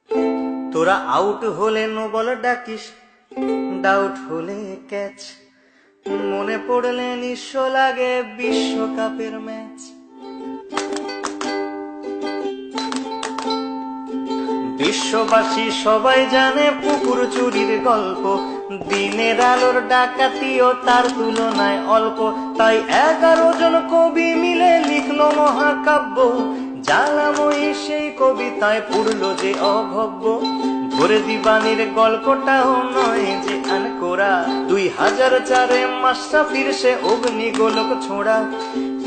তোরা আউট হলে no ball ডাকিস, doubt হলে ক্যাচ, মনে পড়লে নিঃস্ব লাগে বিশ্বকাপের ম্যাচ। বিশ্ববাসী সবাই জানে পুকুর চুরির গল্প, দিনের আলোর ডাকাতিও তার তুলনায় অল্প। তাই 11 জন কবি মিলে লিখলো মহাকাব্য, জ্বালাময়ী সেই কবিতায় পুরলো যে অভব্য। ভোরে দিবানির গল্পটাও নয় যে আনকোরা, 2004-এ মাশরাফির সে অগ্নিগোলক ছোঁড়া।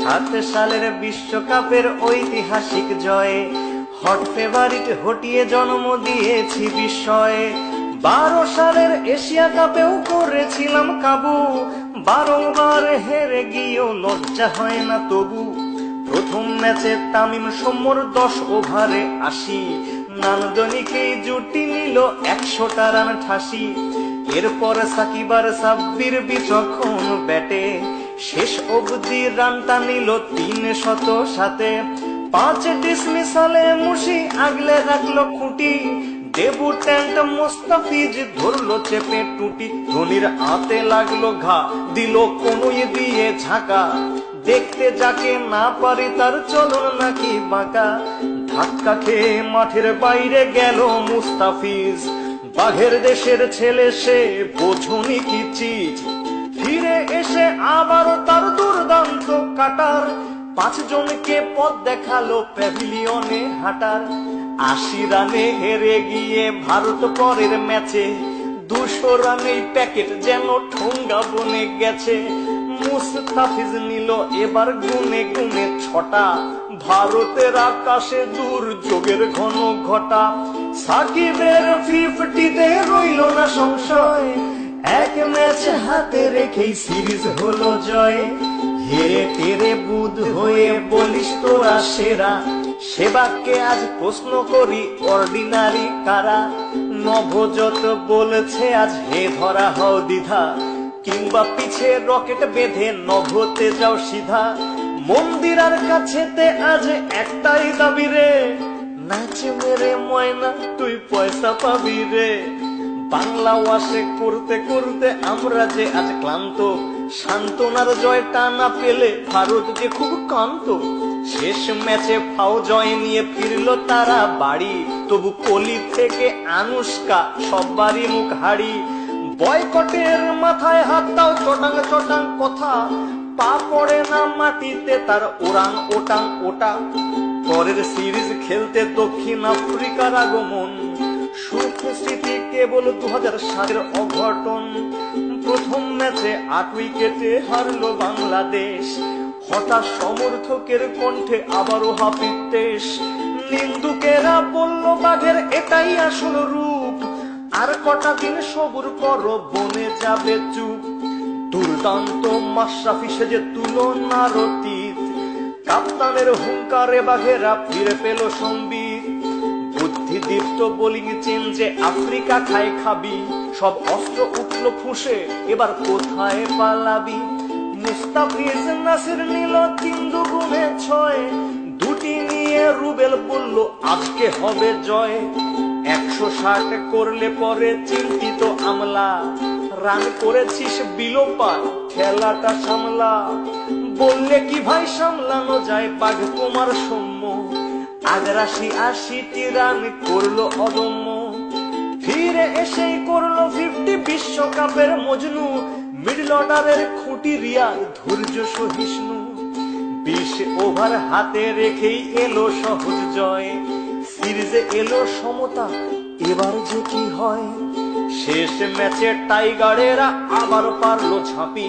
7 সালের বিশ্বকাপের ঐতিহাসিক জয়ে হট ফেভারিট হটিয়ে জন্ম দিয়েছি বিস্ময়ে। 12 সালের এশিয়া কাপেও করেছিলাম কাবু, বারংবার হেরে গিয়েও লজ্জা হয় না তবু। প্রথম ম্যাচে তামিম সৌম্যর 10 ওভারে 80, নান্দনিকেই জুটি নিল 100টা রান ঠাসি। এরপর সাকিব আর সাব্বির বিচক্ষণ ব্যাটে শেষ অবধি রানটা নিল 307। 5 ডিসমিসালে মুশি আগলে রাখলো খুঁটি, ডেবুট্যান্ট মোস্তাফিজ ধরলো চেপে টুটি। ধোনির হাতে লাগলো ঘা, দিল কোনুই দিয়ে ঝাঁকা, দেখতে যাকে না পারি তার চলন নাকি বাঁকা। ধাক্কা খেয়ে মাঠের বাইরে গেল মুস্তাফিজ, বাঘের দেশের ছেলে সে বোঝনি কি চিজ। ফিরে এসে আবারও তার দুর্দান্ত কাটার, 5 জনকে পথ দেখালো প্যাভিলিয়নে হাঁটার। 80 রানে হেরে গিয়ে ভারত পরের ম্যাচে 200 রানেই প্যাকেট যেন ঠোঙ্গা বনে গেছে। মুস্তাফিজ নিল এবার গুনে গুনে 6টা, ভারতের আকাশে দুর্যোগের ঘন ঘটা। সাকিবের 50-তে রইল না সংশয়, 1 ম্যাচ হাতে রেখেই সিরিজ হলো জয়। হেরে টেরে বুধ হয়ে বলিস তোরা সেরা, সেবাকে আজ প্রশ্ন করি অর্ডিনারি কারা। নভোজত বলেছে আজ হে ধরা হও দ্বিধা, কিংবা পিছে রকেট বেঁধে নভতে যাও সিধা। মন্দিরার কাছেতে আজ একটাই দাবি রে, নাচ মেরে ময়না তুই পয়সা পাবি রে। বাংলা ওয়াশে করতে করতে আমরা যে আজ ক্লান্ত, সান্ত্বনার জয়টা না পেলে ভারত যে খুব কান্ত। শেষ ম্যাচে ফাও জয় নিয়ে ফিরল তারা বাড়ি, তবু কোহলি থেকে আনুষ্কা সবারই মুখ হাড়ি। বয়কটের মাথায় হাত দাও চটাং চটাং কথা, পা পড়ে না মাটিতে তার ওরাং ওটাং ওটা। পরের সিরিজ খেলতে দক্ষিণ আফ্রিকার আগমন, সুখ স্মৃতি কেবল 2007-এর অঘটন। প্রথম ম্যাচে 8 উইকেটে হারলো বাংলাদেশ, হঠাৎ সমর্থকের কণ্ঠে আবারও হাফিজ টেস। নিন্দুকেরা বলল বাঘের এটাই আসল রূপ, আর কটা দিন সবুর করো বনে যাবে চুপ। দুর্দান্ত মাশরাফি সেজে তুলনার অতীত, কাপ্তানের হুঙ্কারে বাঘেরা ফিরে পেল সম্বিত। বুদ্ধিদীপ্ত বোলিং চেঞ্জে আফ্রিকা খায় খাবি, সব অস্ত্র উঠল ফুসে এবার কোথায় পালাবি। মুস্তাফিজ নাসির নিল 3 দুগুণে 6, 2টি নিয়ে রুবেল বলল আজকে হবে জয়। 160 করলে পরে চিন্তিত আমলা, রান করেছিস বিলোপার খেলাটা সামলা। বললে কি ভাই সামলানো যায় বাঘ কুমার সৌম্য, আগ্রাসী 80টি রান করলো অদম্য। ফিরে এসেই করলো 50 বিশ্বকাপের মজনু, মিডল অর্ডারের খুঁটি রিয়াল ধৈর্য সহিষ্ণু। 20 ওভার হাতে রেখেই এলো সহজ জয়, সিরিজে এলো সমতা এবার যে কি হয়। শেষ ম্যাচে টাইগারেরা আবার পারলো ঝাঁপি,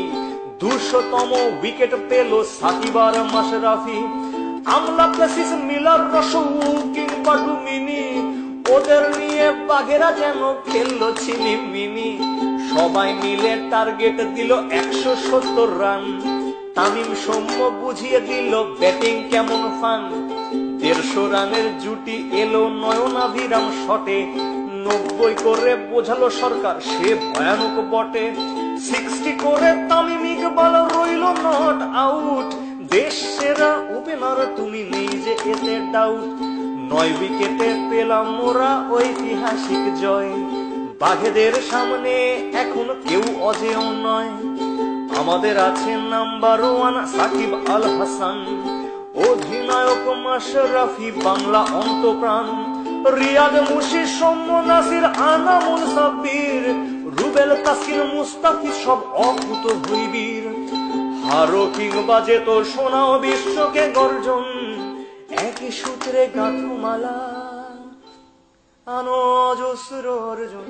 200তম উইকেট পেল সাকিব আর মাশরাফি। আমলা প্লেসিস মিলার রসৌ কিংবা ডুমিনি, ওদের নিয়ে বাঘেরা যেন খেললো ছিনিমিনি। সবাই মিলে টার্গেট দিল 170 রান, তামিম সৌম্য বুঝিয়ে দিল ব্যাটিং কেমন ফান। 150 রানের জুটি এলো নয়নাভিরাম শটে, 90 করে বোঝালো সরকার সে ভয়ানক বটে। 60 করে তামিম ইকবাল রইল নট আউট, দেশ সেরা ওপেনার তুমি নেই যে এতে ডাউট। 9 উইকেটে পেলাম মোরা ঐতিহাসিক জয়। বাঘেদের সামনে এখন কেউ অজেয় নয়। আমাদের আছে নাম্বার 1 সাকিব আল হাসান, অধিনায়ক মাশরাফি বাংলা অন্তপ্রাণ, রিয়াদ মুশি সৌম্য নাসির আনামুল সাব্বির, রুবেল তাসকিন মুস্তাফিজ সব অকুত বীর। হারো কিংবা যেত শোনাও বিশ্বকে গর্জন, একই সূত্রে গাঁথো মালা আনো অজস্র অর্জন।